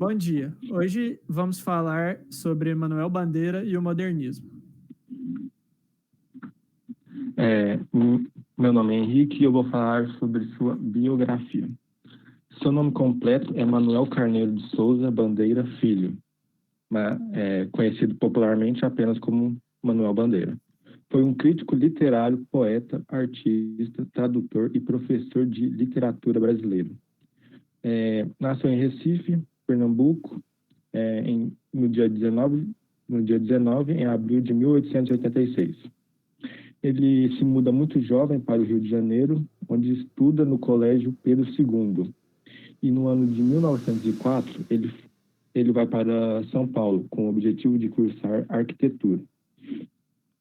Bom dia. Hoje vamos falar sobre Manuel Bandeira e o modernismo. Meu nome é Henrique e eu vou falar sobre sua biografia. Seu nome completo é Manuel Carneiro de Souza Bandeira Filho, conhecido popularmente apenas como Manuel Bandeira. Foi um crítico literário, poeta, artista, tradutor e professor de literatura brasileiro. Nasceu em Recife, Pernambuco, no dia 19 em abril de 1886. Ele se muda muito jovem para o Rio de Janeiro, onde estuda no Colégio Pedro II. E no ano de 1904, ele vai para São Paulo, com o objetivo de cursar arquitetura.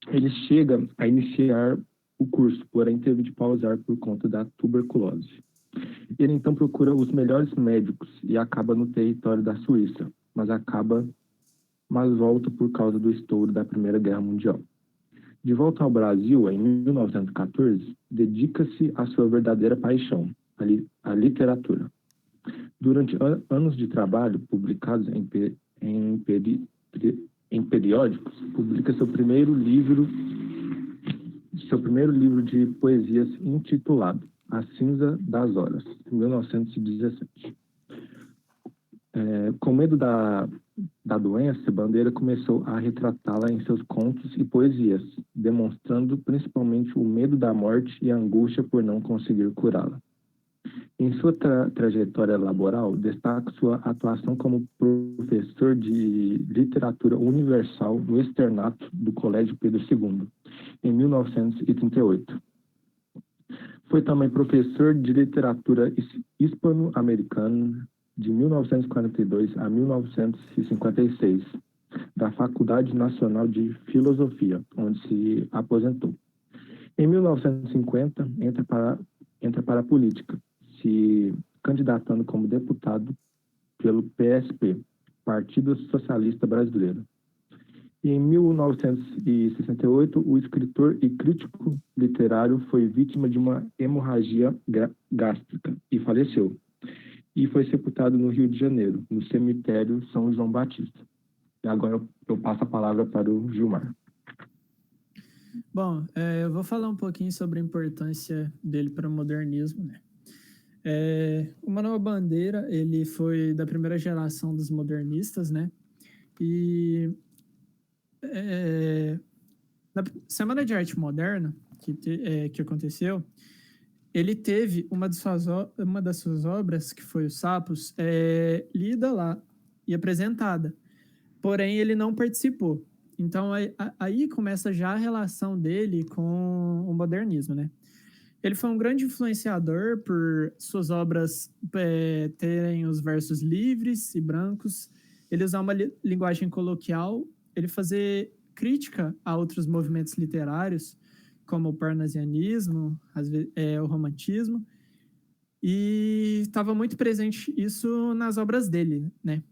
Ele chega a iniciar o curso, porém teve de pausar por conta da tuberculose. Ele então procura os melhores médicos e acaba no território da Suíça, mas volta por causa do estouro da Primeira Guerra Mundial. De volta ao Brasil, em 1914, dedica-se à sua verdadeira paixão, a literatura. Durante anos de trabalho publicados em periódicos, publica seu primeiro livro de poesias intitulado A Cinza das Horas, em 1917. Com medo da doença, Bandeira começou a retratá-la em seus contos e poesias, demonstrando principalmente o medo da morte e a angústia por não conseguir curá-la. Em sua trajetória laboral, destaca sua atuação como professor de literatura universal no externato do Colégio Pedro II, em 1938. Foi também professor de literatura hispano-americana de 1942 a 1956, da Faculdade Nacional de Filosofia, onde se aposentou. Em 1950, entra para a política, se candidatando como deputado pelo PSP, Partido Socialista Brasileiro. E em 1968, o escritor e crítico literário foi vítima de uma hemorragia gástrica e faleceu. E foi sepultado no Rio de Janeiro, no cemitério São João Batista. E agora eu passo a palavra para o Gilmar. Bom, eu vou falar um pouquinho sobre a importância dele para o modernismo, né? O Manuel Bandeira, ele foi da primeira geração dos modernistas, né? E na Semana de Arte Moderna, que aconteceu, ele teve uma das suas obras, que foi Os Sapos, lida lá e apresentada. Porém, ele não participou. Então, aí começa já a relação dele com o modernismo, né? Ele foi um grande influenciador por suas obras terem os versos livres e brancos, ele usar uma linguagem coloquial, ele fazer crítica a outros movimentos literários, como o parnasianismo, o romantismo, e estava muito presente isso nas obras dele, né?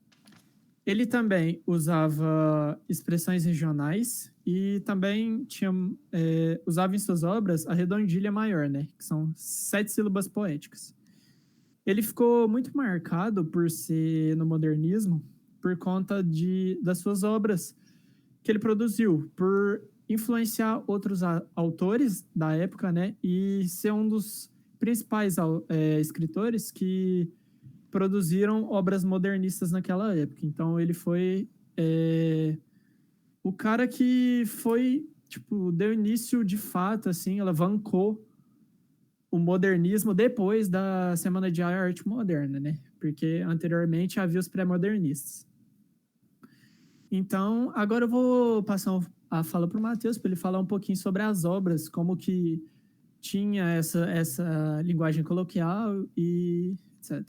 Ele também usava expressões regionais e também usava em suas obras a redondilha maior, né? Que são 7 sílabas poéticas. Ele ficou muito marcado por ser no modernismo por conta das suas obras que ele produziu, por influenciar outros autores da época, né? E ser um dos principais escritores que produziram obras modernistas naquela época. Então ele foi o cara que foi, tipo, deu início de fato, assim, alavancou o modernismo depois da Semana de Arte Moderna, né? Porque anteriormente havia os pré-modernistas. Então, agora eu vou passar a fala para o Matheus, para ele falar um pouquinho sobre as obras, como que tinha essa linguagem coloquial e etc.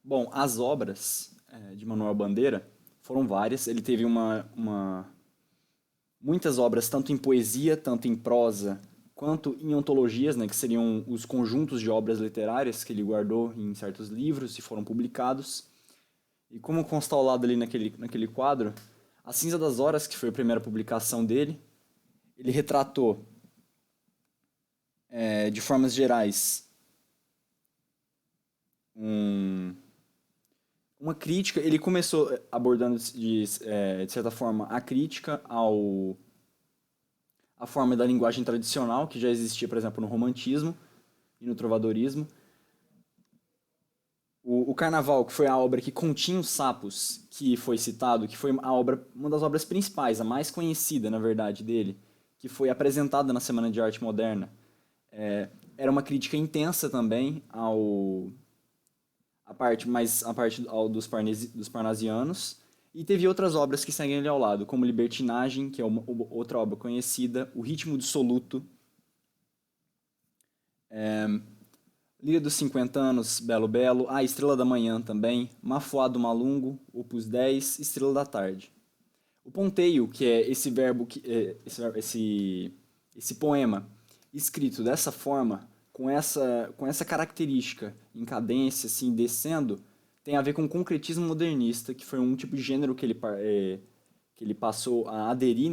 Bom, as obras de Manuel Bandeira foram várias. Ele teve muitas obras, tanto em poesia, tanto em prosa, quanto em antologias, né, que seriam os conjuntos de obras literárias que ele guardou em certos livros e foram publicados. E como consta ao lado ali naquele quadro, A Cinza das Horas, que foi a primeira publicação dele, ele retratou, de formas gerais, um uma crítica, ele começou abordando de certa forma a crítica à forma da linguagem tradicional que já existia, por exemplo, no romantismo e no trovadorismo. O Carnaval, que foi a obra que continha os sapos, que foi citado, que foi uma das obras principais, a mais conhecida, na verdade, dele, que foi apresentada na Semana de Arte Moderna, era uma crítica intensa também a parte dos parnasianos, e teve outras obras que seguem ali ao lado, como Libertinagem, que é outra obra conhecida, O Ritmo Dissoluto, Líria dos 50 Anos, Belo Belo, Estrela da Manhã também, Mafuá do Malungo, Opus 10, Estrela da Tarde. O ponteio, que é esse verbo, esse poema escrito dessa forma, com essa característica em cadência, assim, descendo, tem a ver com o concretismo modernista, que foi um tipo de gênero que ele passou a aderir,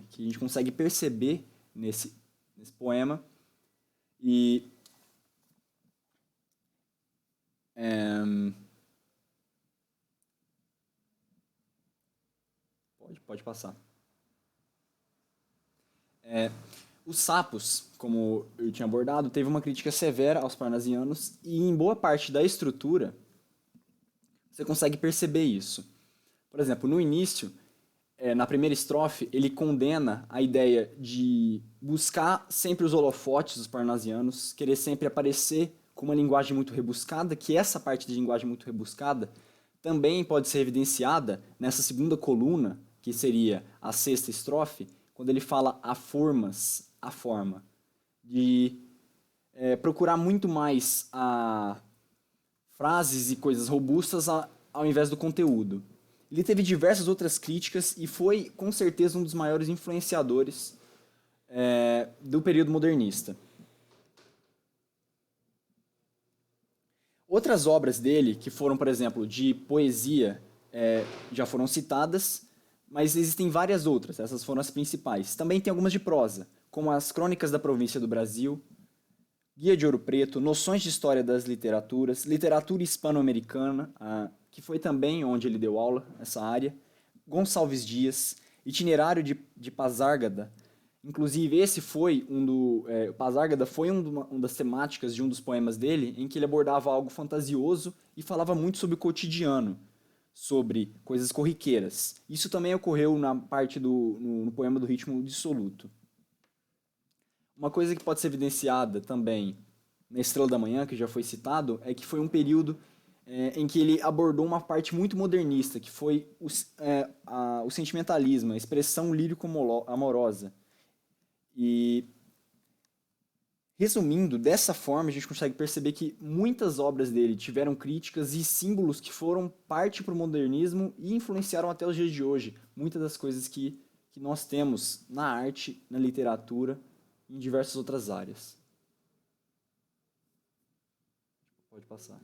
que a gente consegue perceber nesse poema. E pode passar. Os sapos, como eu tinha abordado, teve uma crítica severa aos parnasianos e em boa parte da estrutura você consegue perceber isso. Por exemplo, no início, na primeira estrofe, ele condena a ideia de buscar sempre os holofotes dos parnasianos, querer sempre aparecer com uma linguagem muito rebuscada, que essa parte de linguagem muito rebuscada também pode ser evidenciada nessa segunda coluna, que seria a sexta estrofe, quando ele fala a forma, de procurar muito mais frases e coisas robustas ao invés do conteúdo. Ele teve diversas outras críticas e foi, com certeza, um dos maiores influenciadores do período modernista. Outras obras dele, que foram, por exemplo, de poesia, já foram citadas, mas existem várias outras, essas foram as principais. Também tem algumas de prosa, como as Crônicas da Província do Brasil, Guia de Ouro Preto, Noções de História das Literaturas, Literatura Hispano-Americana, que foi também onde ele deu aula, essa área, Gonçalves Dias, Itinerário de Pasárgada. Inclusive, esse foi Pasárgada foi uma das temáticas de um dos poemas dele, em que ele abordava algo fantasioso e falava muito sobre o cotidiano, sobre coisas corriqueiras. Isso também ocorreu na parte no poema do Ritmo Dissoluto. Uma coisa que pode ser evidenciada também na Estrela da Manhã, que já foi citado, é que foi um período em que ele abordou uma parte muito modernista, que foi o sentimentalismo, a expressão lírico-amorosa. E, resumindo, dessa forma a gente consegue perceber que muitas obras dele tiveram críticas e símbolos que foram parte para o modernismo e influenciaram até os dias de hoje muitas das coisas que nós temos na arte, na literatura e em diversas outras áreas. Pode passar.